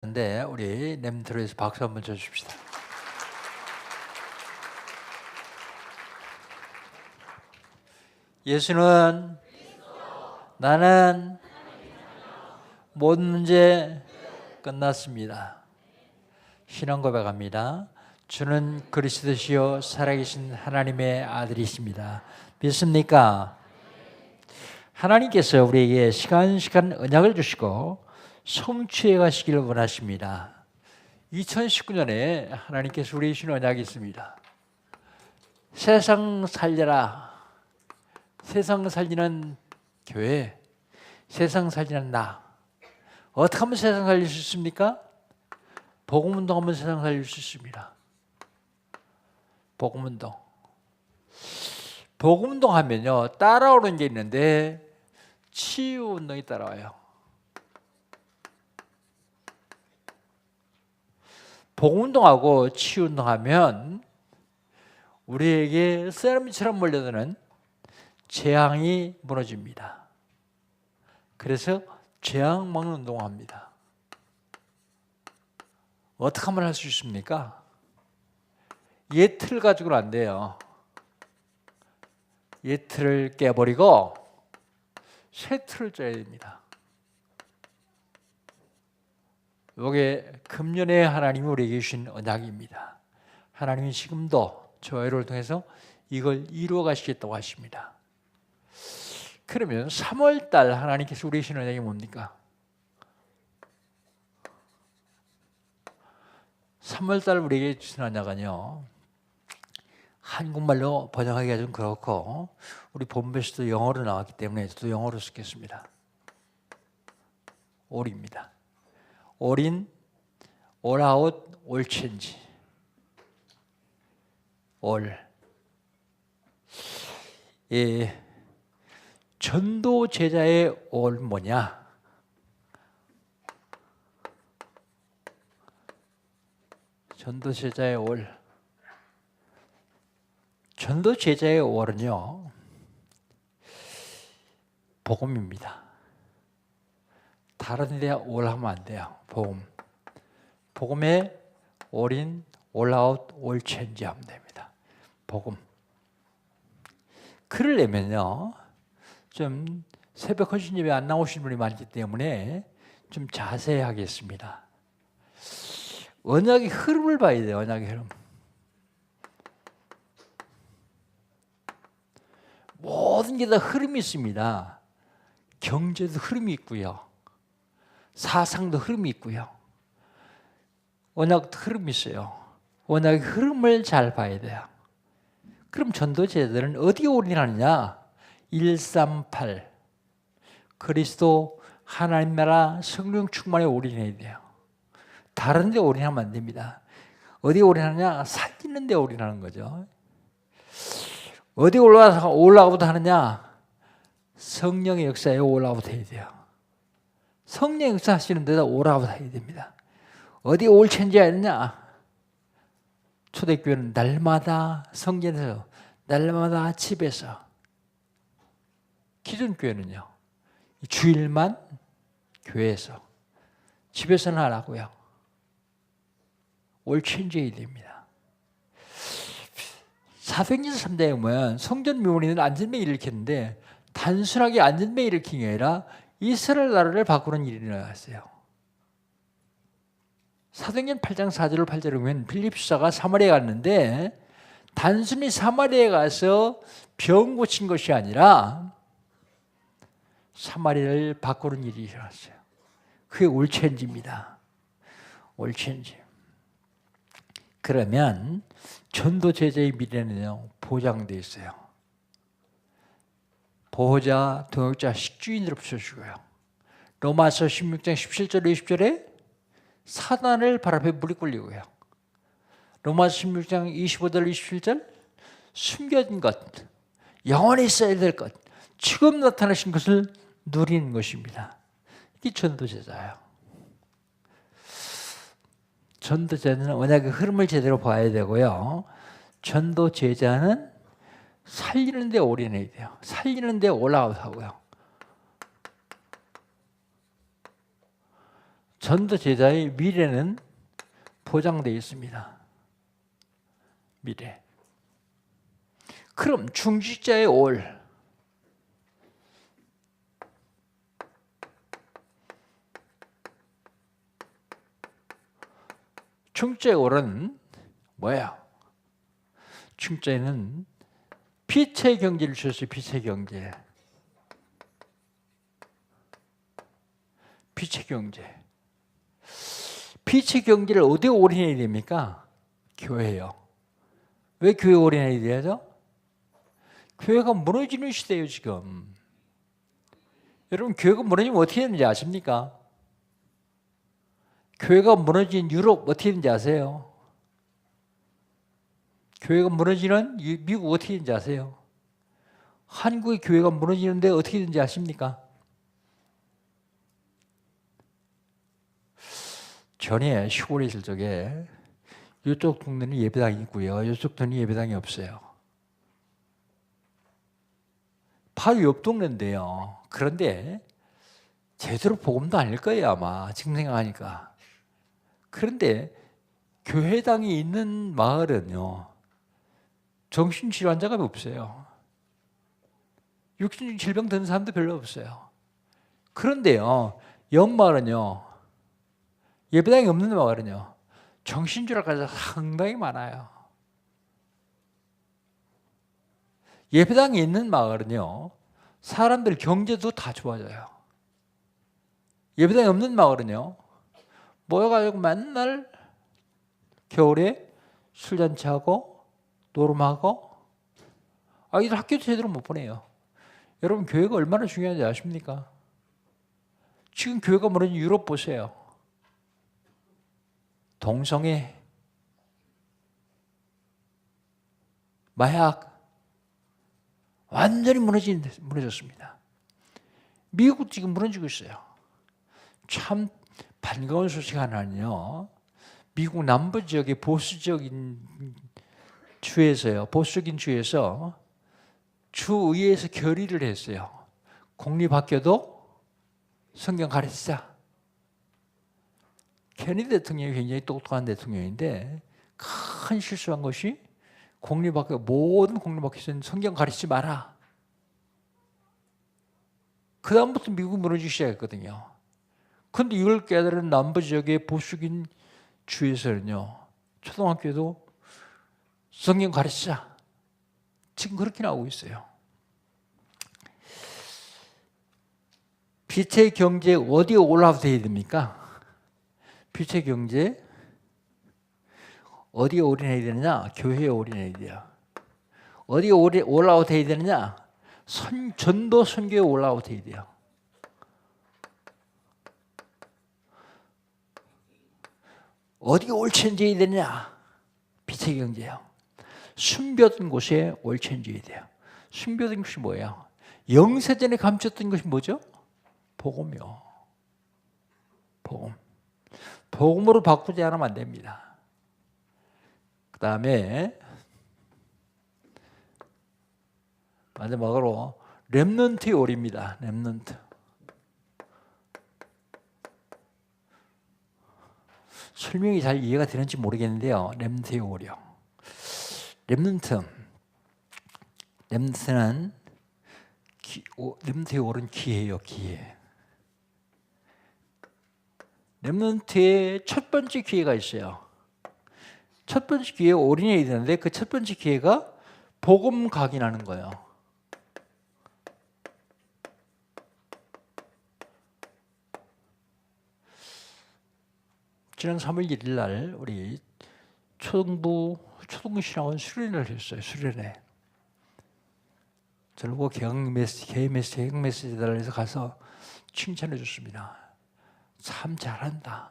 근데 우리 렘트로에서 박수 한번 쳐줍시다. 예수는 나는 모든 문제 끝났습니다. 신앙 고백합니다. 주는 그리스도시요 살아계신 하나님의 아들이십니다. 믿습니까? 하나님께서 우리에게 시간 언약을 주시고 성취해 가시기를 원하십니다. 2019년에 하나님께서 우리에게 주신 언약이 있습니다. 세상 살려라. 세상 살리는 교회, 세상 살리는 나. 어떻게 하면 세상 살릴 수 있습니까? 복음운동하면 세상 살릴 수 있습니다. 복음운동. 복음운동 하면요, 따라오는 게 있는데 치유운동이 따라와요. 복음운동하고 치유운동하면 우리에게 쓰나미처럼 몰려드는 재앙이 무너집니다. 그래서 재앙 막는 운동을 합니다. 어떻게 하면 할 수 있습니까? 옛 틀 가지고는 안 돼요. 옛 틀을 깨버리고 새 틀을 짜야 됩니다. 이게 금년에 하나님이 우리에게 주신 언약입니다. 하나님이 지금도 저희를 통해서 이걸 이루어 가시겠다고 하십니다. 그러면 3월달 하나님께서 우리에게 주신 언약이 뭡니까? 3월달 우리에게 주신 언약은요, 한국말로 번역하기가 좀 그렇고 우리 본부에서도 영어로 나왔기 때문에 저도 영어로 쓰겠습니다. 올입니다. 올인, 올아웃, 올체인지. 올. 예, 전도 제자의 올 뭐냐? 전도 제자의 올. 전도 제자의 올은요, 복음입니다. 다른 데 올 하면 안 돼요. 복음. 복음에 올인, 올아웃, 올체인지 하면 됩니다. 복음. 글을 내면요, 좀 새벽 헌신 예배 안 나오신 분이 많기 때문에 좀 자세히 하겠습니다. 언약의 흐름을 봐야 돼요. 언약의 흐름. 모든 게 다 흐름이 있습니다. 경제도 흐름이 있고요. 사상도 흐름이 있고요. 언약도 흐름이 있어요. 언약의 흐름을 잘 봐야 돼요. 그럼 전도제자들은 어디에 올인하느냐? 138 그리스도 하나님 나라 성령 충만에 올인해야 돼요. 다른 데 올인하면 안 됩니다. 어디에 올인하느냐? 살리는 데 올인하는 거죠. 어디 올라가부터 하느냐? 성령의 역사에 올라가부터 해야 돼요. 성령 역사 하시는 데다 올라가부터 해야 됩니다. 어디에 올체인지 하느냐? 초대교회는 날마다 성전에서, 날마다 집에서. 기존 교회는요, 주일만 교회에서, 집에서는 안 하고요. 올체인지해야 됩니다. 사도행전 3장에 보면 성전 미원인은 안전병 일으켰는데 단순하게 안전병 일으킨 게 아니라 이스라엘 나라를 바꾸는 일이 일어났어요. 사도행전 8장 4절 8절에 보면 빌립 수사가 사마리아에 갔는데 단순히 사마리아에 가서 병 고친 것이 아니라 사마리아를 바꾸는 일이 일어났어요. 그게 올체인지입니다. 올체인지. 그러면 전도 제자의 미래는요, 보장되어 있어요. 보호자, 동역자, 식주인으로 붙여주고요. 로마서 16장 17절 20절에 사단을 발 앞에 무리 꿇리고요. 로마서 16장 25절 27절 숨겨진 것, 영원히 있어야 될 것, 지금 나타나신 것을 누리는 것입니다. 이게 전도제자예요. 전도제자는 언약의 흐름을 제대로 봐야 되고요. 전도제자는 살리는 데 올인해야 돼요. 살리는 데 올아웃하고요. 전도 제자의 미래는 보장되어 있습니다. 미래. 그럼 중직자의 올. 중직자의 올은 뭐야? 중직자에는 빛의 경제를 주셨어요. 빛의 경제. 빛의 경제. 빛의 경제를 어디에 올인해야 됩니까? 교회요. 왜 교회에 올인해야 돼야죠? 교회가 무너지는 시대예요, 지금. 여러분, 교회가 무너지면 어떻게 되는지 아십니까? 교회가 무너진 유럽 어떻게 되는지 아세요? 교회가 무너지는 미국 어떻게 되는지 아세요? 한국의 교회가 무너지는데 어떻게 되는지 아십니까? 전에 시골에 있을 적에 이쪽 동네는 예배당이 있고요. 이쪽 동네는 예배당이 없어요. 바로 옆 동네인데요. 그런데 제대로 복음도 아닐 거예요, 아마. 지금 생각하니까. 그런데 교회당이 있는 마을은요, 정신질환자가 없어요. 육신적인 질병 드는 사람도 별로 없어요. 그런데요, 옆 마을은요, 예배당이 없는 마을은요, 정신질환자가 상당히 많아요. 예배당이 있는 마을은요, 사람들 경제도 다 좋아져요. 예배당이 없는 마을은요, 모여가지고 맨날 겨울에 술잔치하고 노름하고 아이들 학교도 제대로 못 보내요. 여러분, 교회가 얼마나 중요한지 아십니까? 지금 교회가 무너진 유럽 보세요. 동성애, 마약 완전히 무너졌습니다. 미국 지금 무너지고 있어요. 참 반가운 소식 하나는요, 미국 남부 지역의 보수적인 주에서요, 보수적인 주에서 주의회에서 결의를 했어요. 공립학교도 성경 가르치자. 케네디 대통령이 굉장히 똑똑한 대통령인데 큰 실수한 것이 공립학교, 모든 공립학교에서는 성경 가르치지 마라. 그 다음부터 미국이 무너지기 시작했거든요. 그런데 이걸 깨달은 남부 지역의 보수적인 주에서는요, 초등학교도 성경 가르치자. 지금 그렇게 나오고 있어요. 빛의 경제 어디에 올라와야 됩니까? 빛의 경제 어디에 올인해야 되느냐? 교회에 올인해야 돼요. 어디에 올라와야 되느냐? 전도 선교에 올라와야 돼요. 어디에 올천지해야 되느냐? 빛의 경제요. 숨겨둔 곳에 올천지해야 돼요. 숨겨둔 것이 뭐예요? 영세전에 감췄던 것이 뭐죠? 복음이요. 복음. 복음으로 바꾸지 않으면 안 됩니다. 그 다음에 마지막으로 렘넌트의 올입니다. 렘넌트. 설명이 잘 이해가 되는지 모르겠는데요. 렘넌트의 올이요. 렘넌트는 렘넌트의 올은 기회예요. 기회. 렘넌트의 첫 번째 기회가 있어요. 첫 번째 기회에 올인해야 되는데 그 첫 번째 기회가 복음 각인하는 거예요. 지난 3월 1일 날 우리 초등부 신학원 수련회를 했어요. 수련회. 저보고 개혁 메시지 달라서 가서 칭찬해 줬습니다. 참 잘한다.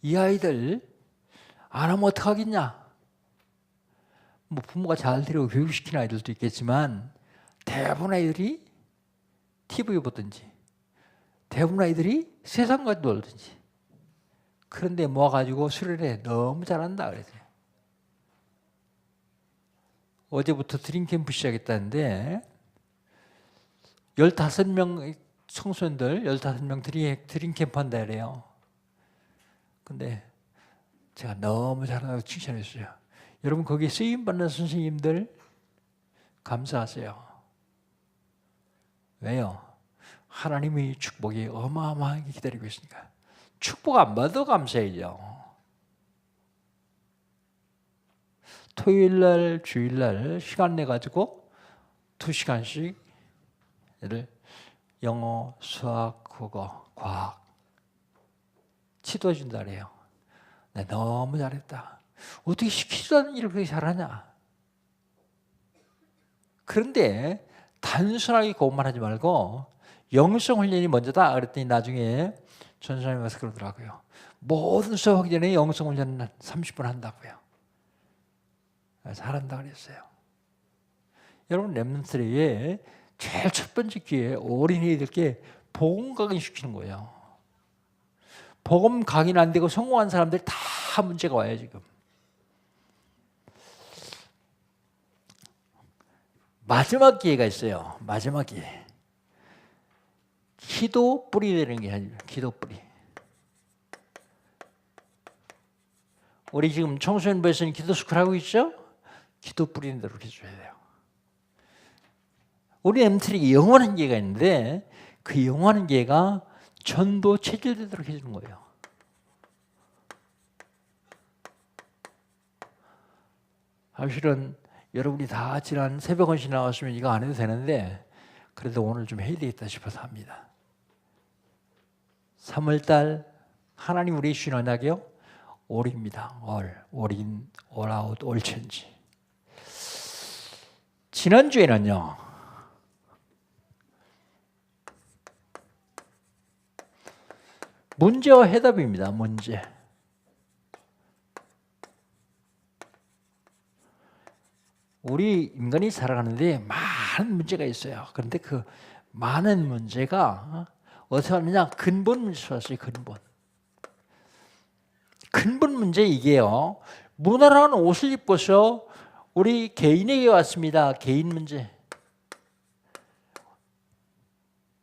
이 아이들 안 하면 어떡하겠냐? 뭐 부모가 잘 데리고 교육시키는 아이들도 있겠지만 대부분 아이들이 TV 보든지 대부분 아이들이 세상과 놀든지 그런데 모아가지고 수련회 너무 잘한다 그랬어요. 어제부터 드림캠프 시작했다는데 15명 청소년들 15명 드림 캠프 한다 그래요. 근데 제가 너무 잘한다고 칭찬했어요. 여러분 거기 쓰임받는 선생님들 감사하세요. 왜요? 하나님의 축복이 어마어마하게 기다리고 있으니까. 축복 안 받아도 감사해요. 토요일날 주일날 시간 내가지고 2시간씩 영어, 수학, 국어, 과학 치도해 준다 그래요. 나 너무 잘했다. 어떻게 시키지도 않는 일을 그렇게 잘하냐. 그런데 단순하게 그것만 하지 말고 영성 훈련이 먼저다 그랬더니 나중에 전사님이 와서 그러더라고요. 모든 수업하기 전에 영성 훈련 30분 한다고요. 잘한다 그랬어요. 여러분 렘넌트에 제일 첫 번째 기회에 어린이들께 복음 각인시키는 거예요. 복음 각인 안 되고 성공한 사람들 다 문제가 와요 지금. 마지막 기회가 있어요. 마지막 기회. 기도 뿌리 되는 게 아니에요. 기도 뿌리. 우리 지금 청소년부에서는 기도 스쿨 하고 있죠? 기도 뿌리는 대로 해줘야 돼요. 우리 엠트리 영원한 기회가 있는데 그 영원한 기회가 전도 체질되도록 해주는 거예요. 사실은 여러분이 다 지난 새벽 헌신 나왔으면 이거 안 해도 되는데 그래도 오늘 좀 해야 되겠다 싶어서 합니다. 3월달 하나님 우리 주신 언약이요. 올입니다. 올인, 올아웃, 올천지. 지난주에는요. 문제와 해답입니다. 문제. 우리 인간이 살아가는데 많은 문제가 있어요. 그런데 그 많은 문제가 어떻게 하느냐? 근본 문제로 왔어요. 근본 문제 이게요. 무난한 옷을 입고서 우리 개인에게 왔습니다. 개인 문제.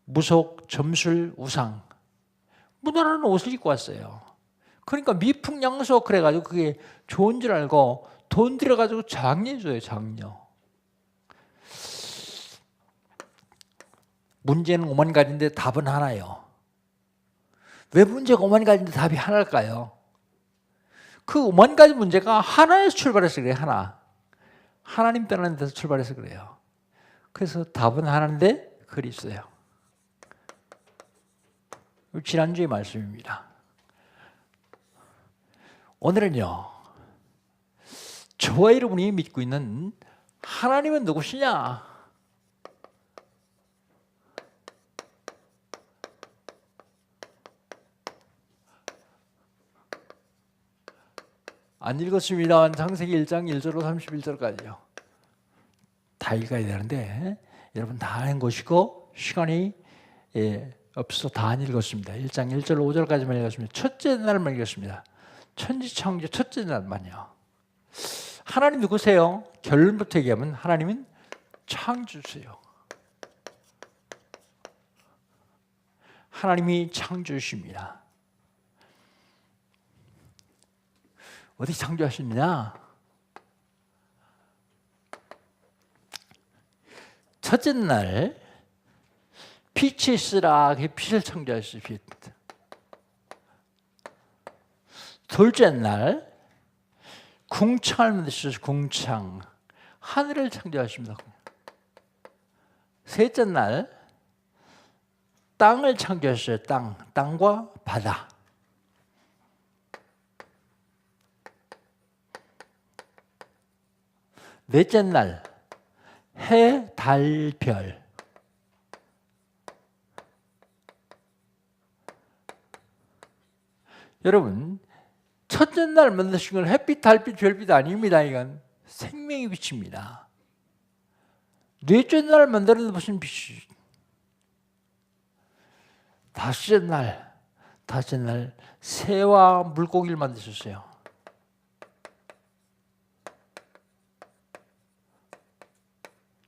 무속, 점술, 우상. 무난한 옷을 입고 왔어요. 그러니까 미풍양속 그래가지고 그게 좋은 줄 알고 돈 들여가지고 장려줘요. 장려. 문제는 5만 가지인데 답은 하나예요. 왜 문제가 5만 가지인데 답이 하나일까요? 그 5만 가지 문제가 하나에서 출발해서 그래요. 하나님 떠나는 데서 출발해서 그래요. 그래서 답은 하나인데 글이 있어요. 지난주의 말씀입니다. 오늘은요. 저와 여러분이 믿고 있는 하나님은 누구시냐? 안 읽었습니다. 창세기 1장 1절로 31절까지요. 다 읽어야 되는데 여러분 다 아는 것이고 시간이 없어서 다 안 읽었습니다. 1장 1절로 5절까지만 읽었습니다. 첫째 날만 읽었습니다. 천지창조 첫째 날만요. 하나님 누구세요? 결론부터 얘기하면 하나님은 창조주세요. 하나님이 창조주십니다. 어디 창조하셨느냐? 첫째 날 빛이 있으라 빛을 창조하셨어요. 빛. 둘째 날 궁창을 만드셔서 궁창 하늘을 창조하십니다. 셋째 날 땅을 창조하셨어요. 땅과 바다. 넷째 날 해, 달, 별. 여러분 첫째 날 만드신 건 햇빛, 달빛, 별빛 아닙니다. 이건 생명의 빛입니다. 넷째 날 만드는 무슨 빛이? 다섯째 날 새와 물고기를 만드셨어요.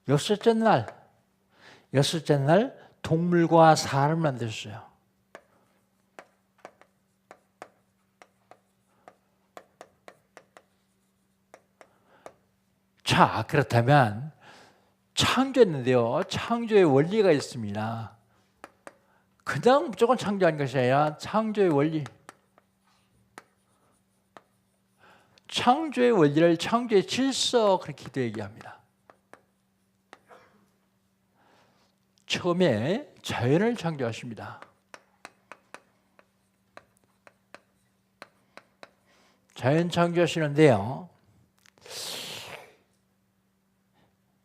여섯째 날 동물과 사람을 만드셨어요. 자, 그렇다면 창조했는데요. 창조의 원리가 있습니다. 그냥 무조건 창조한 것이 아니라 창조의 원리. 창조의 원리를 창조의 질서 그렇게도 얘기합니다. 처음에 자연을 창조하십니다. 자연 창조하시는데요.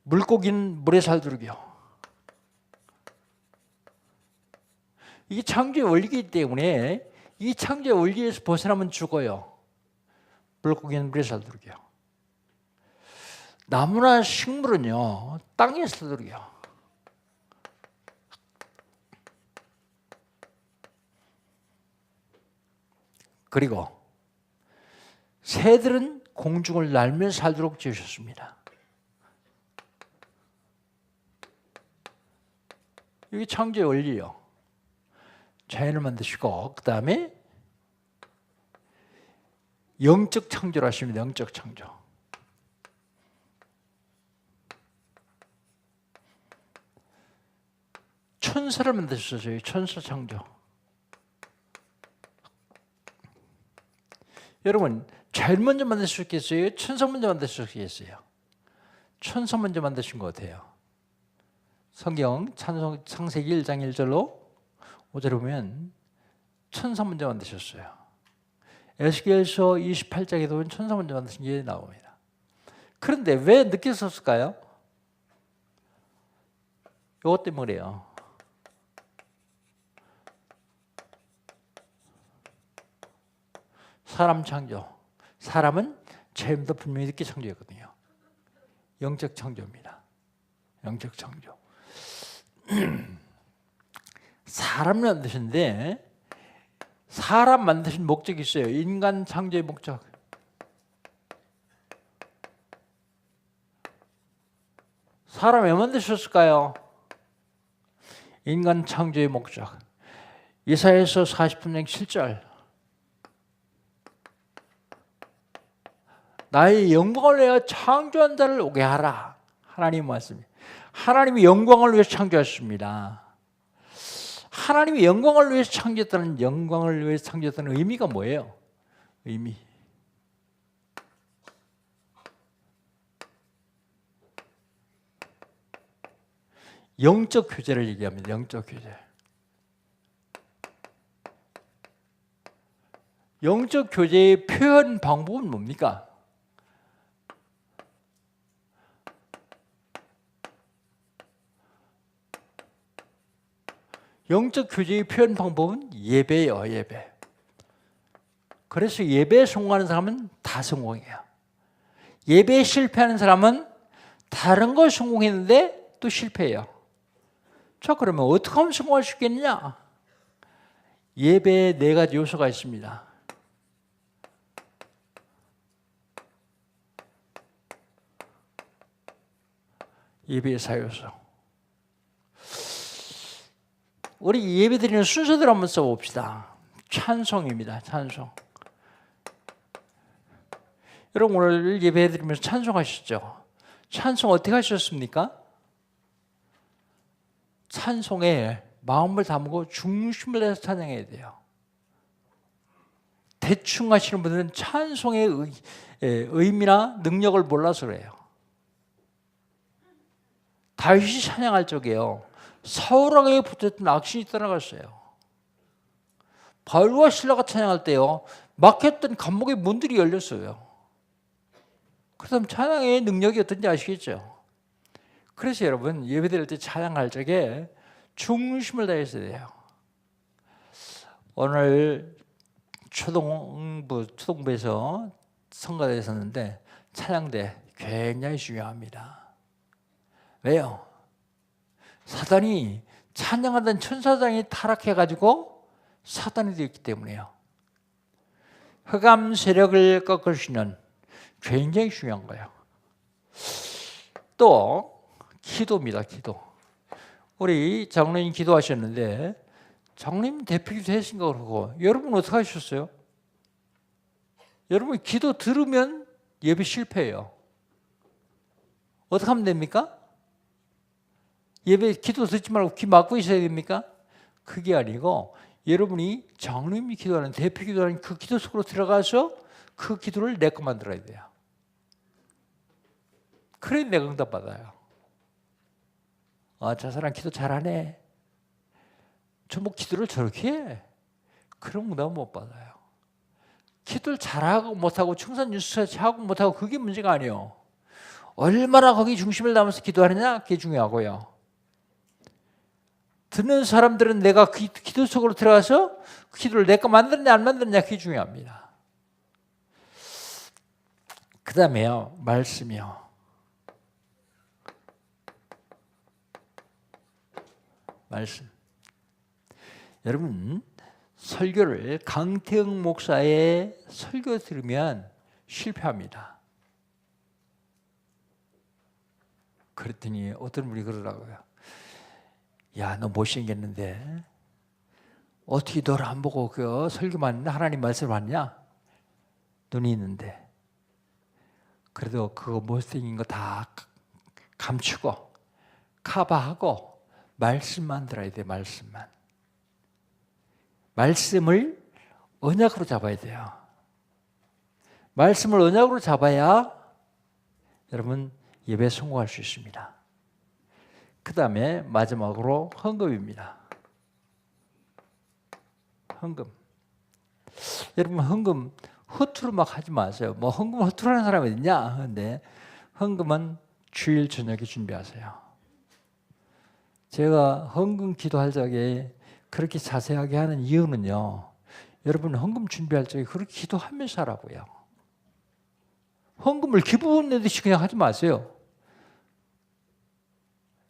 물고기는 물에 살도록이요. 이게 창조의 원리이기 때문에 이 창조의 원리에서 벗어나면 죽어요. 물고기는 물에 살도록이요. 나무나 식물은요, 땅에 살도록이요. 그리고 새들은 공중을 날며 살도록 지으셨습니다. 이게 창조의 원리요. 자연을 만드시고 그 다음에 영적 창조를 하십니다. 영적 창조. 천사를 만드셨어요. 천사 창조. 여러분, 자연 먼저 만드셨겠어요? 천사 먼저 만드셨겠어요? 천사 먼저 만드신 것 같아요. 성경 창세기 1장 1절로 5절에 보면 천사 먼저 만드셨어요. 에스겔서 28장에도 보면 천사 먼저 만드신 게 나옵니다. 그런데 왜 늦게 썼을까요? 이것 때문에 그래요. 사람 창조. 사람은 처음부터 분명히 늦게 창조했거든요. 영적 창조입니다. 영적 창조. 사람을 만드셨는데 사람 만드신 목적이 있어요. 인간 창조의 목적. 사람 왜 만드셨을까요? 인간 창조의 목적. 이사야서 40장 7절. 나의 영광을 위하여 창조한 자를 오게 하라. 하나님 말씀이. 하나님이 영광을 위해서 창조하셨습니다. 하나님이 영광을 위해서 창조했다는 영광을 위해서 창조했다는 의미가 뭐예요? 의미. 영적 교제를 얘기합니다. 영적 교제. 영적 교제의 표현 방법은 뭡니까? 영적 교제의 표현 방법은 예배예요. 예배. 그래서 예배에 성공하는 사람은 다 성공해요. 예배에 실패하는 사람은 다른 걸 성공했는데 또 실패해요. 자, 그러면 어떻게 하면 성공할 수 있겠느냐? 예배에 4가지 요소가 있습니다. 예배의 4요소. 우리 예배드리는 순서대로 한번 써봅시다. 찬송입니다. 찬송. 여러분 오늘 예배드리면서 찬송하셨죠? 찬송 어떻게 하셨습니까? 찬송에 마음을 담고 중심을 내서 찬양해야 돼요. 대충 하시는 분들은 찬송의 의미나 능력을 몰라서 그래요. 다윗이 찬양할 적에요. 사울에게 붙었던 악신이 떠나갔어요. 바울과 실라가 찬양할 때요. 막혔던 감옥의 문들이 열렸어요. 그렇다면 찬양의 능력이 어떤지 아시겠죠? 그래서 여러분 예배드릴 때 찬양할 적에 중심을 다해서 돼요. 오늘 초동부에서 성가대에 있었는데 찬양대 굉장히 중요합니다. 왜요? 사단이 찬양하던 천사장이 타락해가지고 사단이 되었기 때문에요. 흑암 세력을 꺾을 수 있는 굉장히 중요한 거예요. 또 기도입니다. 기도. 우리 장로님 기도하셨는데 장로님 대표기도 하신 거 그러고 여러분 어떻게 하셨어요? 여러분 기도 들으면 예배 실패해요. 어떻게 하면 됩니까? 예배 기도 듣지 말고 귀 막고 있어야 됩니까? 그게 아니고 여러분이 장로님이 기도하는 대표 기도하는 그 기도 속으로 들어가서 그 기도를 내 거 만들어야 돼요. 그래 내가 응답받아요. 아, 저 사람 기도 잘하네. 저 뭐 기도를 저렇게 해. 그럼 응답 못 받아요. 기도를 잘하고 못하고 충성유수하고 못하고 그게 문제가 아니에요. 얼마나 거기 중심을 담아서 기도하느냐 그게 중요하고요. 듣는 사람들은 내가 기도 속으로 들어가서 그 기도를 내가 만들었냐 안 만들었냐 그게 중요합니다. 그 다음에요. 말씀이요. 말씀. 여러분 설교를 강태영 목사의 설교 들으면 실패합니다. 그랬더니 어떤 분이 그러더라고요. 야, 너 못생겼는데 어떻게 너를 안 보고 그 설교만 했나? 하나님 말씀을 봤냐? 눈이 있는데. 그래도 그거 못생긴 거 다 감추고 커버하고 말씀만 들어야 돼. 말씀만. 말씀을 언약으로 잡아야 돼요. 말씀을 언약으로 잡아야 여러분 예배에 성공할 수 있습니다. 그 다음에 마지막으로 헌금입니다. 헌금. 여러분 헌금 허투루 막 하지 마세요. 뭐 헌금 허투루 하는 사람이 있냐? 근데 헌금은 주일 저녁에 준비하세요. 제가 헌금 기도할 적에 그렇게 자세하게 하는 이유는요. 여러분 헌금 준비할 적에 그렇게 기도하면서 하라고요. 헌금을 기분 내듯이 그냥 하지 마세요.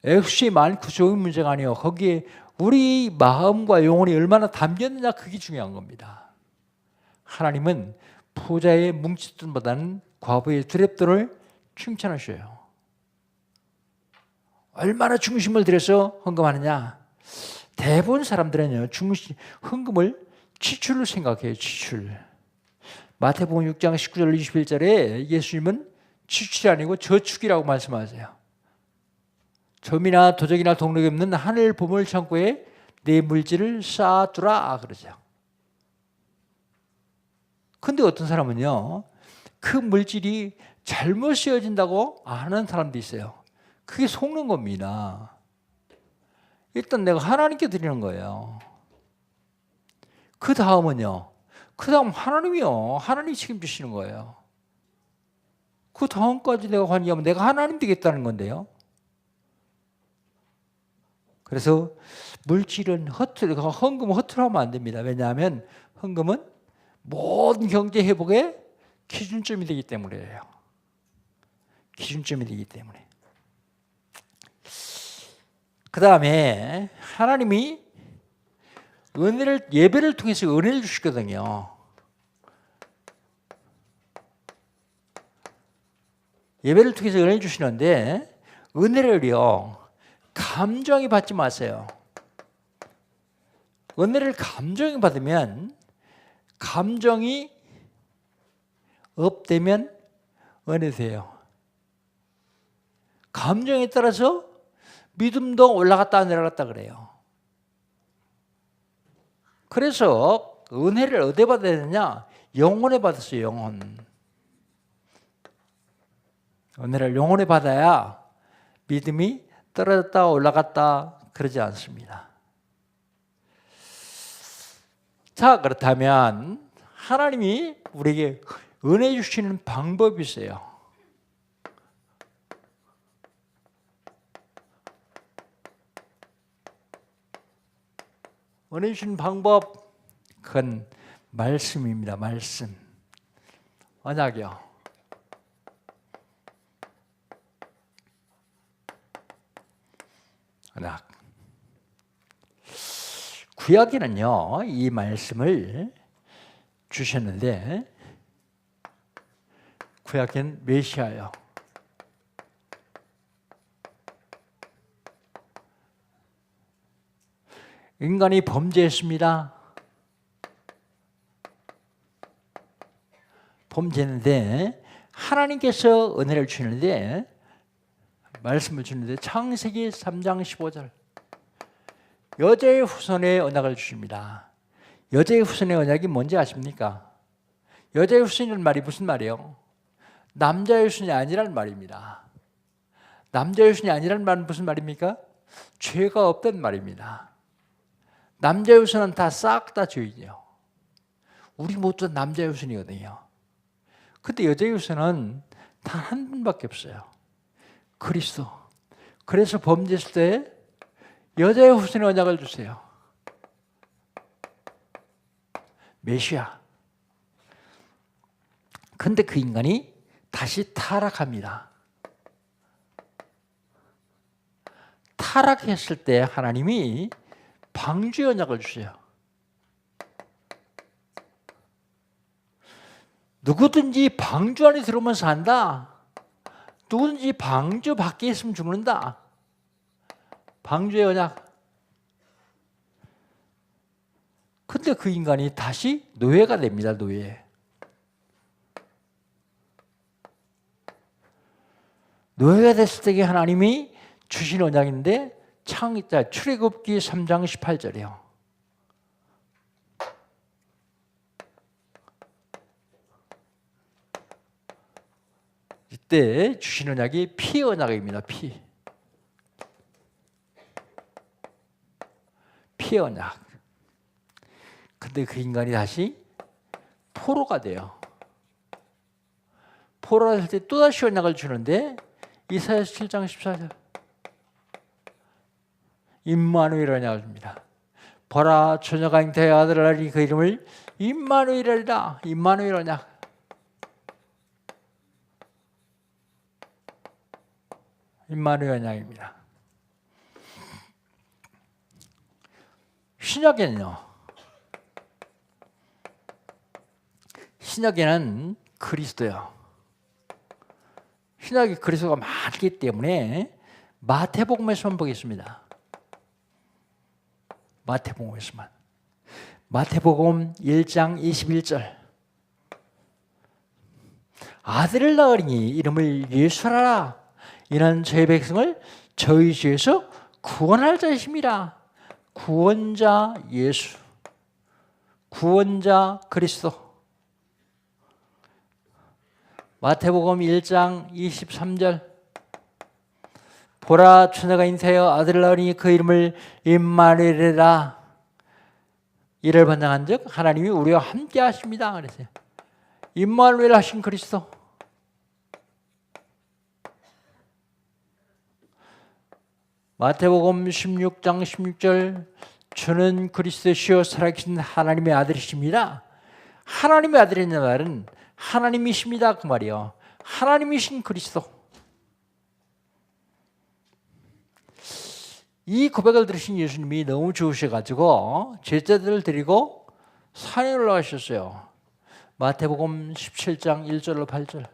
액수이 많고 적은 문제가 아니에요. 거기에 우리 마음과 영혼이 얼마나 담겼느냐 그게 중요한 겁니다. 하나님은 부자의 뭉칫돈보다는 과부의 두렵돈을 칭찬하셔요. 얼마나 중심을 들여서 헌금하느냐. 대부분 사람들은요 헌금을 지출로 생각해요. 지출. 마태복음 6장 19절 21절에 예수님은 지출이 아니고 저축이라고 말씀하세요. 점이나 도적이나 동력이 없는 하늘 보물 창고에 내 물질을 쌓아두라 그러죠. 근데 어떤 사람은요 그 물질이 잘못 쓰여진다고 아는 사람도 있어요. 그게 속는 겁니다. 일단 내가 하나님께 드리는 거예요. 그 다음은요. 그 다음 하나님이요. 하나님이 책임지시는 거예요. 그 다음까지 내가 관여하면 내가 하나님 되겠다는 건데요. 그래서 물질은 헌금은 허투루 하면 안 됩니다. 왜냐하면 헌금은 모든 경제 회복의 기준점이 되기 때문이에요. 기준점이 되기 때문에. 그 다음에 하나님이 예배를 통해서 은혜를 주시거든요. 예배를 통해서 은혜를 주시는데 은혜를요 감정이 받지 마세요. 은혜를 감정이 받으면 감정이 업되면 은혜돼요. 감정에 따라서 믿음도 올라갔다 내려갔다 그래요. 그래서 은혜를 어디에 받아야 되느냐? 영혼에 받았어요. 영혼. 은혜를 영혼에 받아야 믿음이 떨어졌다 올라갔다 그러지 않습니다. 자, 그렇다면 하나님이 우리에게 은혜 주시는 방법이 있어요. 은혜 주시는 방법, 그건 말씀입니다. 말씀. 언약이요. 언약. 구약에는요, 이 말씀을 주셨는데, 구약엔 메시아요. 인간이 범죄했습니다. 범죄했는데 하나님께서 은혜를 주시는데 말씀을 주는데 창세기 3장 15절 여자의 후손의 언약을 주십니다. 여자의 후손의 언약이 뭔지 아십니까? 여자의 후손이라는 말이 무슨 말이에요? 남자의 후손이 아니라는 말입니다. 남자의 후손이 아니라는 말은 무슨 말입니까? 죄가 없다는 말입니다. 남자의 후손은 다 싹 다 죄이죠. 우리 모두 남자의 후손이거든요. 근데 여자의 후손은 단 한 분밖에 없어요. 그리스도. 그래서 범죄했을 때 여자의 후손의 언약을 주세요. 메시아. 근데 그 인간이 다시 타락합니다. 타락했을 때 하나님이 방주의 언약을 주세요. 누구든지 방주 안에 들어오면 산다. 누구든지 방주 밖에 있으면 죽는다. 방주의 언약. 근데 그 인간이 다시 노예가 됩니다. 노예. 노예가 됐을 때 하나님이 주신 언약인데 출애굽기 3장 18절이요. 이때 주신 언약이 피의 언약입니다. 피의 언약. 근데 그 인간이 다시 포로가 돼요. 포로가 될 때 또다시 언약을 주는데 이사야서 7장 14절 임마누엘 언약을 줍니다. 보라 처녀가 잉태하여 아들을 낳으니 그 이름을 임마누엘이라. 임마누엘 언약. 임마누엘 언약입니다. 신약에는요. 신약에는 그리스도요. 신약에 그리스도가 많기 때문에 마태복음에서만 보겠습니다. 마태복음에서만. 마태복음 1장 21절 아들을 낳으리니 이름을 예수하라. 이는 저희 백성을 저희 죄에서 구원할 자이십니다. 구원자 예수. 구원자 그리스도. 마태복음 1장 23절 보라 처녀가 잉태하여 아들을 낳으니 그 이름을 임마누엘이라. 이를 번장한 즉 하나님이 우리와 함께 하십니다. 그랬어요. 임마누엘 하신 그리스도. 마태복음 16장 16절 주는 그리스도시요 살아계신 하나님의 아들이십니다. 하나님의 아들이라는 말은 하나님이십니다 그 말이요. 하나님이신 그리스도. 이 고백을 들으신 예수님이 너무 좋으셔가지고 제자들을 데리고 산에 올라가셨어요. 마태복음 17장 1절로 8절.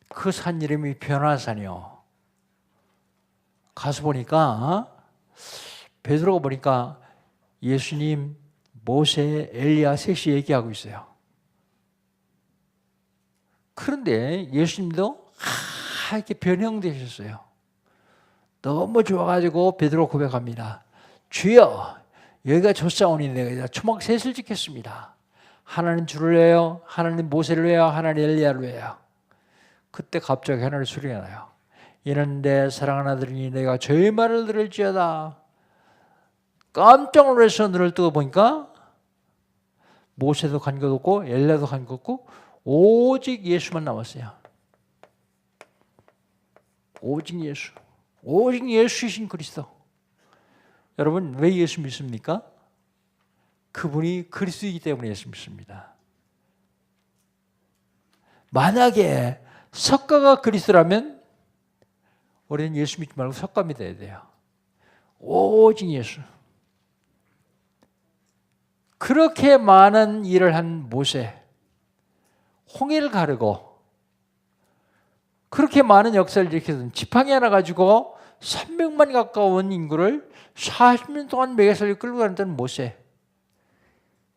그 산 이름이 변화산이요. 가서 보니까 베드로가 보니까 예수님, 모세, 엘리야 셋이 얘기하고 있어요. 그런데 예수님도 이렇게 변형되셨어요. 너무 좋아가지고 베드로 고백합니다. 주여, 여기가 좋사오니 내가 초막 셋을 짓겠습니다. 하나는 주를 위하여, 하나는 모세를 위하여, 하나는 엘리야를 위하여. 그때 갑자기 하나님 소리가 나요. 이는 내 사랑하는 아들이니 내가 저의 말을 들을지어다. 깜짝 놀라서 눈을 뜨고 보니까 모세도 간 것 없고 엘리야도 간 것 없고 오직 예수만 남았어요. 오직 예수. 오직 예수이신 그리스도. 여러분 왜 예수 믿습니까? 그분이 그리스도이기 때문에 예수 믿습니다. 만약에 석가가 그리스도라면 우리는 예수 믿지 말고 석가 믿어야 돼요. 오직 예수. 그렇게 많은 일을 한 모세, 홍해를 가르고 그렇게 많은 역사를 일으켜서 지팡이 하나 가지고 300만 가까운 인구를 40년 동안 메개살리 끌고 다녔던 모세.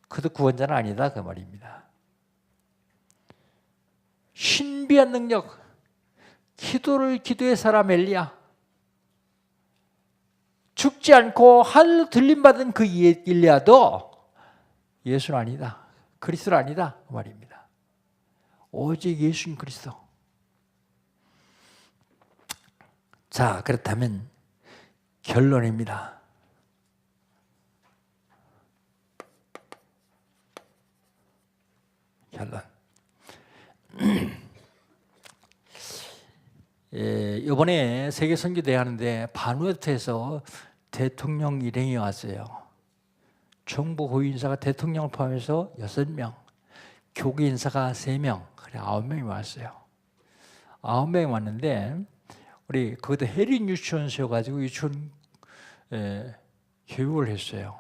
그도 구원자는 아니다 그 말입니다. 신비한 능력, 기도의 사람 엘리야. 죽지 않고 하늘로 들림받은 그 엘리야도 예수는 아니다. 그리스도는 아니다 그 말입니다. 오직 예수님 그리스도. 자, 그렇다면 결론입니다. 결론. 이번에 세계 선교대회 하는데 바누아투에서 대통령 일행이 왔어요. 정부 고위 인사가 대통령을 포함해서 6명, 교계 인사가 3명, 그래 9명이 왔어요. 9명이 왔는데 우리 거기다 해린 유치원 세워가지고 유치원 교육을 했어요.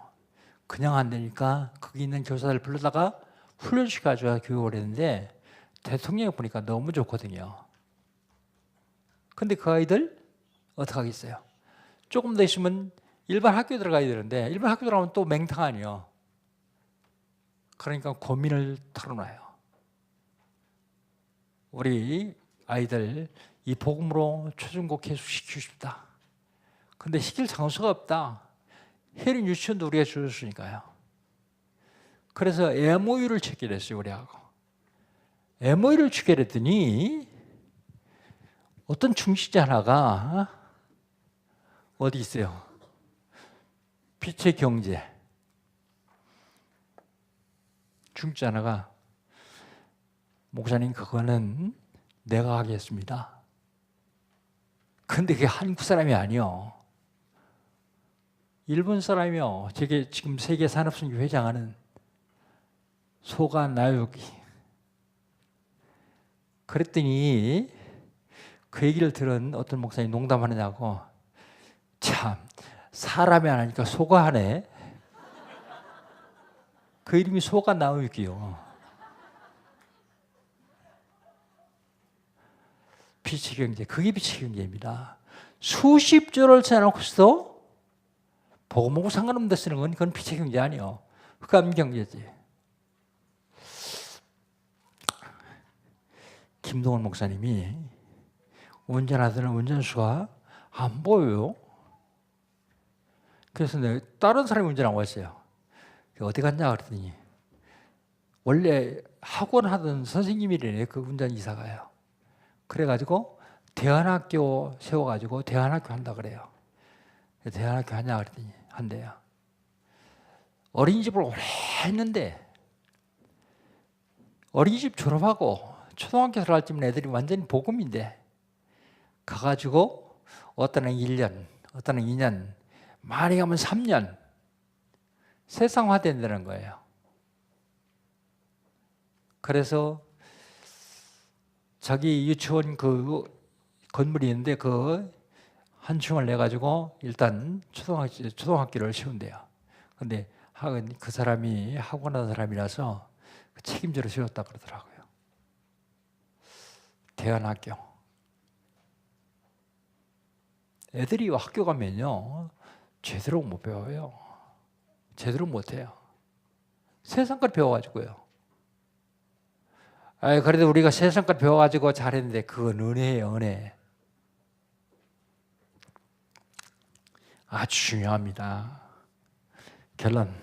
그냥 안 되니까 거기 있는 교사들 불러다가 훈련시켜줘야 교육을 했는데 대통령이 보니까 너무 좋거든요. 근데 그 아이들 어떻게 하겠어요? 조금 더 있으면 일반 학교 들어가야 되는데 일반 학교 들어가면 또 맹탕 아니에요. 그러니까 고민을 털어놔요. 우리 아이들 이 복음으로 초중고 계속시키고 싶다. 근데 시킬 장소가 없다. 해린 유치원도 우리가 주셨으니까요. 그래서 MOU를 체결했어요. 우리하고. MOU를 체결했더니 어떤 중식자 하나가 어디 있어요? 빛의 경제. 중식자 하나가 목사님 그거는 내가 하겠습니다. 근데 그게 한국 사람이 아니요. 일본 사람이요. 저게 지금 세계 산업선교 회장하는 소가 나유기. 그랬더니 그 얘기를 들은 어떤 목사님이 농담하느냐고 참 사람이 안 하니까 소가 하네. 그 이름이 소가 나유기요. 빛의 경제, 그게 빛의 경제입니다. 수십 조를 쳐놓고서도 복음하고 상관없는데 쓰는 건 그건 빛의 경제 아니에요. 흑암 경제지. 김동원 목사님이 운전하던 운전수가 안 보여요. 그래서 내가 다른 사람이 운전하고 왔어요. 어디 갔냐 그랬더니 원래 학원 하던 선생님이래 그 운전이사가요. 그래가지고 대안학교 세워가지고 대안학교 한다 그래요. 대안학교 하냐 그랬더니 한대요. 어린이집을 오래 했는데 어린이집 졸업하고 초등학교 들어갈 때면 애들이 완전히 복음인데 가가지고 어떤 애는 1년, 어떤 애는 2년, 많이 가면 3년 세상화된다는 거예요. 그래서 자기 유치원 그 건물이 있는데 그 한 층을 내가지고 일단 초등학교를 세운대요. 근데 그 사람이 학원하는 사람이라서 책임자로 세웠다 그러더라고요. 대안학교. 애들이 학교 가면요 제대로 못 배워요. 제대로 못 해요. 세상까지 배워가지고요. 그래도 우리가 세상까지 배워가지고 잘했는데 그건 은혜예요, 은혜. 아주 중요합니다. 결론.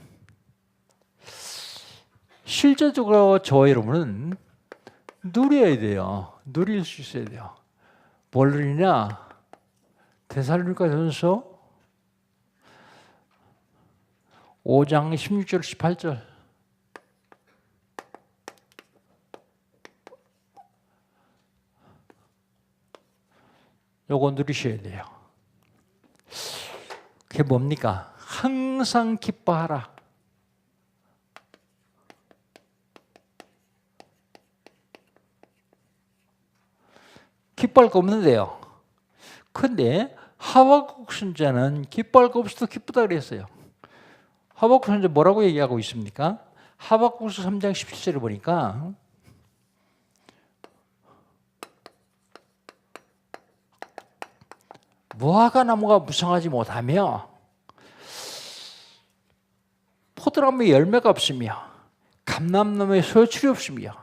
실제적으로 저와 여러분은 누려야 돼요. 누릴 수 있어야 돼요. 뭘 누리냐? 데살로니가전서 5장 16절 18절. 요거 누리셔야 돼요. 그게 뭡니까? 항상 기뻐하라. 기뻐할 거 없는데요. 근데 하박국 선지자는 기뻐할 거 없어도 기쁘다 그랬어요. 하박국 선지자 뭐라고 얘기하고 있습니까? 하박국서 3장 17절을 보니까 무화과 나무가 무성하지 못하며 포도나무에 열매가 없으며 감람나무에 소출이 없으며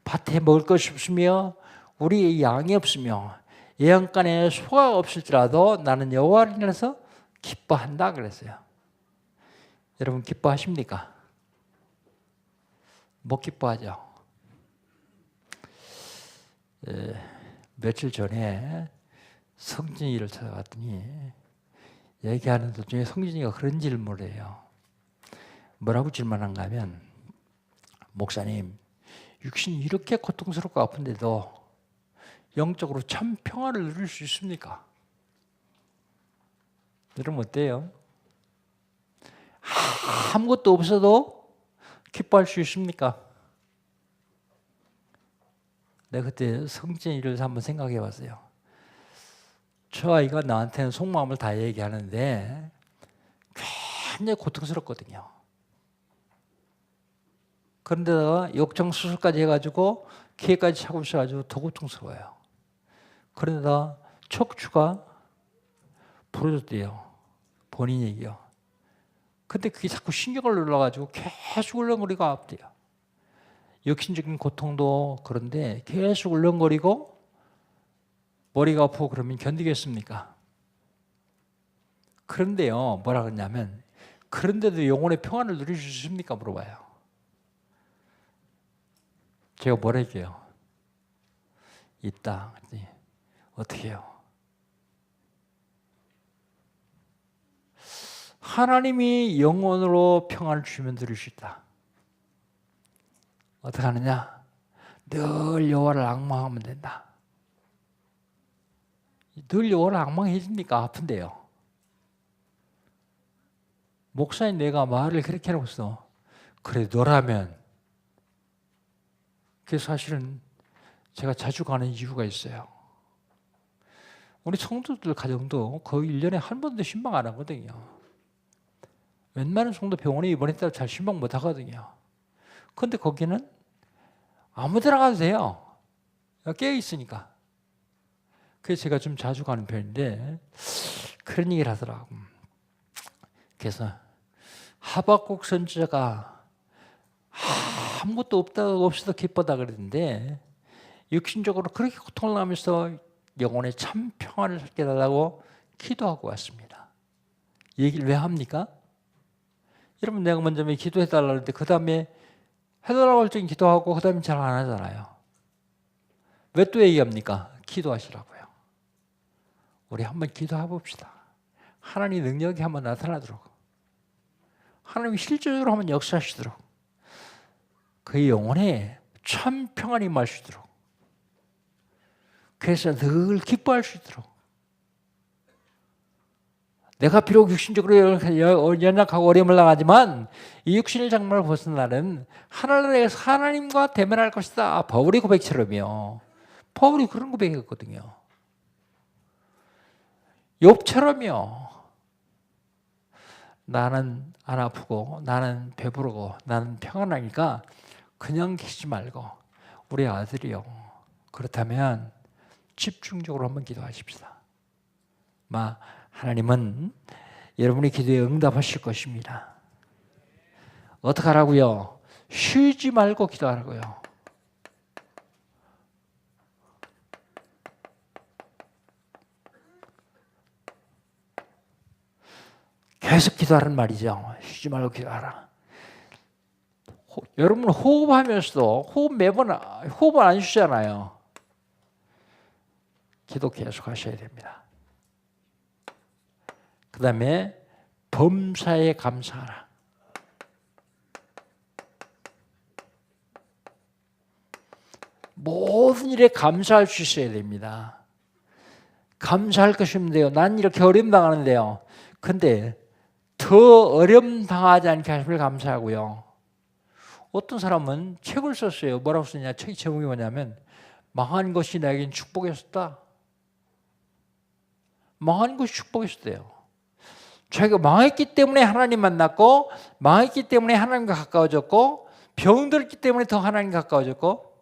밭에 먹을 것이 없으며 우리의 양이 없으며 예언간에 소가 없을지라도 나는 여호와를 인해서 기뻐한다 그랬어요. 여러분 기뻐하십니까? 못 기뻐하죠. 며칠 전에 성진이를 찾아갔더니 얘기하는 도중에 성진이가 그런 질문을 해요. 뭐라고 질문한가 하면, 목사님, 육신이 이렇게 고통스럽고 아픈데도 영적으로 참 평안을 누릴 수 있습니까? 여러분 어때요? 아무것도 없어도 기뻐할 수 있습니까? 내가 그때 성진이를 한번 생각해 봤어요. 저 아이가 나한테는 속마음을 다 얘기하는데 굉장히 고통스럽거든요. 그런데다가 역정 수술까지 해가지고 기회까지 차고 있어가지고 더 고통스러워요. 그런데다가 척추가 부러졌대요. 본인 얘기요. 근데 그게 자꾸 신경을 눌러가지고 계속 울렁거리고 아프대요. 역신적인 고통도 그런데 계속 울렁거리고 머리가 아프고 그러면 견디겠습니까? 그런데요, 뭐라 그러냐면, 그런데도 영혼의 평안을 누릴 수 있습니까? 물어봐요. 제가 뭐라 할게요? 있다. 어떻게 해요? 하나님이 영혼으로 평안을 주시면 누릴 수 있다. 어떻게 하느냐? 늘 여호와를 앙망하면 된다. 늘 여호와를 앙망해집니까? 아픈데요. 목사님 내가 말을 그렇게 해놓고서 그래 너라면, 그게 사실은 제가 자주 가는 이유가 있어요. 우리 성도들 가정도 거의 1년에 한 번도 신방 안 하거든요. 웬만한 성도 병원에 입원했다고 잘 신방 못 하거든요. 그런데 거기는 아무 데나 가도 돼요. 깨어 있으니까. 그래서 제가 좀 자주 가는 편인데 그런 얘기를 하더라고. 그래서 하박국 선지자가 아무것도 없어도 기쁘다 그랬는데 육신적으로 그렇게 고통을 하면서 영혼의 참 평안을 찾게 달라고 기도하고 왔습니다. 얘기를 왜 합니까? 여러분 내가 먼저 기도해달라고 하는데 그 다음에 해달라고 할 때는 기도하고 그 다음에 잘 안 하잖아요. 왜 또 얘기합니까? 기도하시라고요. 우리 한번 기도해 봅시다. 하나님 능력이 한번 나타나도록, 하나님이 실제적으로 한번 역사하시도록, 그 영혼에 참 평안이 임하시도록, 그래서 늘 기뻐할 수 있도록, 내가 비록 육신적으로 연약하고 어려움을 당하지만 이 육신의 장막을 벗은 날은 하늘나라에서 하나님과 대면할 것이다. 바울이 고백처럼요. 바울이 그런 고백했거든요. 욥처럼요. 나는 안 아프고 나는 배부르고 나는 평안하니까 그냥 계시지 말고 우리 아들이요. 그렇다면 집중적으로 한번 기도하십시다. 하나님은 여러분의 기도에 응답하실 것입니다. 어떻게 하라고요? 쉬지 말고 기도하라고요. 계속 기도하라는 말이죠. 쉬지 말고 기도하라. 여러분 호흡하면서도 호흡을 안 쉬잖아요. 기도 계속 하셔야 됩니다. 그 다음에 범사에 감사하라. 모든 일에 감사할 수 있어야 됩니다. 감사할 것이 없는데요. 난 이렇게 어려움 당하는데요. 근데 더 어려움 당하지 않게 하심을 감사하고요. 어떤 사람은 책을 썼어요. 뭐라고 썼냐? 책 제목이 뭐냐면 망한 것이 나에겐 축복이었다. 망한 것이 축복이었대요. 자기가 망했기 때문에 하나님 만났고, 망했기 때문에 하나님과 가까워졌고, 병들었기 때문에 더 하나님과 가까워졌고,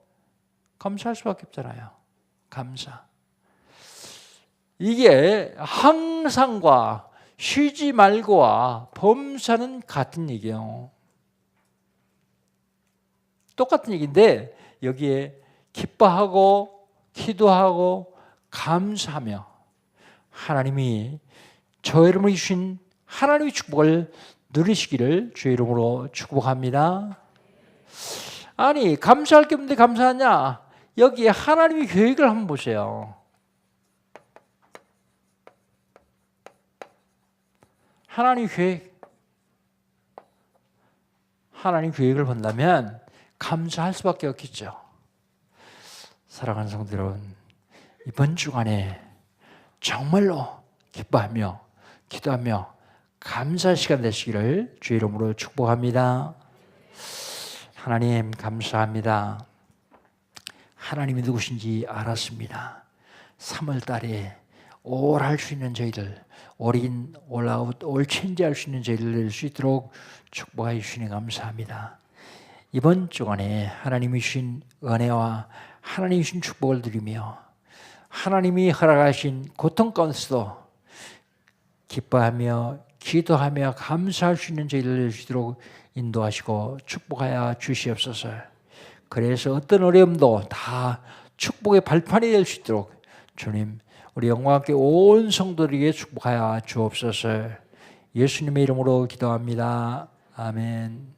감사할 수밖에 없잖아요. 감사. 이게 항상과 쉬지 말고와 범사는 같은 얘기예요. 똑같은 얘기인데 여기에 기뻐하고 기도하고 감사하며 하나님이 저 이름으로 주신 하나님의 축복을 누리시기를 주의 이름으로 축복합니다. 아니 감사할 게 없는데 감사하냐? 여기에 하나님의 계획을 한번 보세요. 하나님 계획을 본다면 감사할 수밖에 없겠죠. 사랑하는 성도 여러분, 이번 주간에 정말로 기뻐하며 기도하며 감사할 시간 되시기를 주의 이름으로 축복합니다. 하나님 감사합니다. 하나님이 누구신지 알았습니다. 3월 달에 올 할 수 있는 저희들, 올인, 올아웃, 올 체인지할 수 있는 저희들 될 수 있도록 축복하여 주시니 감사합니다. 이번 주간에 하나님이 주신 은혜와 하나님이 주신 축복을 드리며 하나님이 허락하신 고통 가운데서도 기뻐하며 기도하며 감사할 수 있는 저희들 될 수 있도록 인도하시고 축복하여 주시옵소서. 그래서 어떤 어려움도 다 축복의 발판이 될 수 있도록 주님 우리 영광과 함께 온 성도들에게 축복하여 주옵소서. 예수님의 이름으로 기도합니다. 아멘.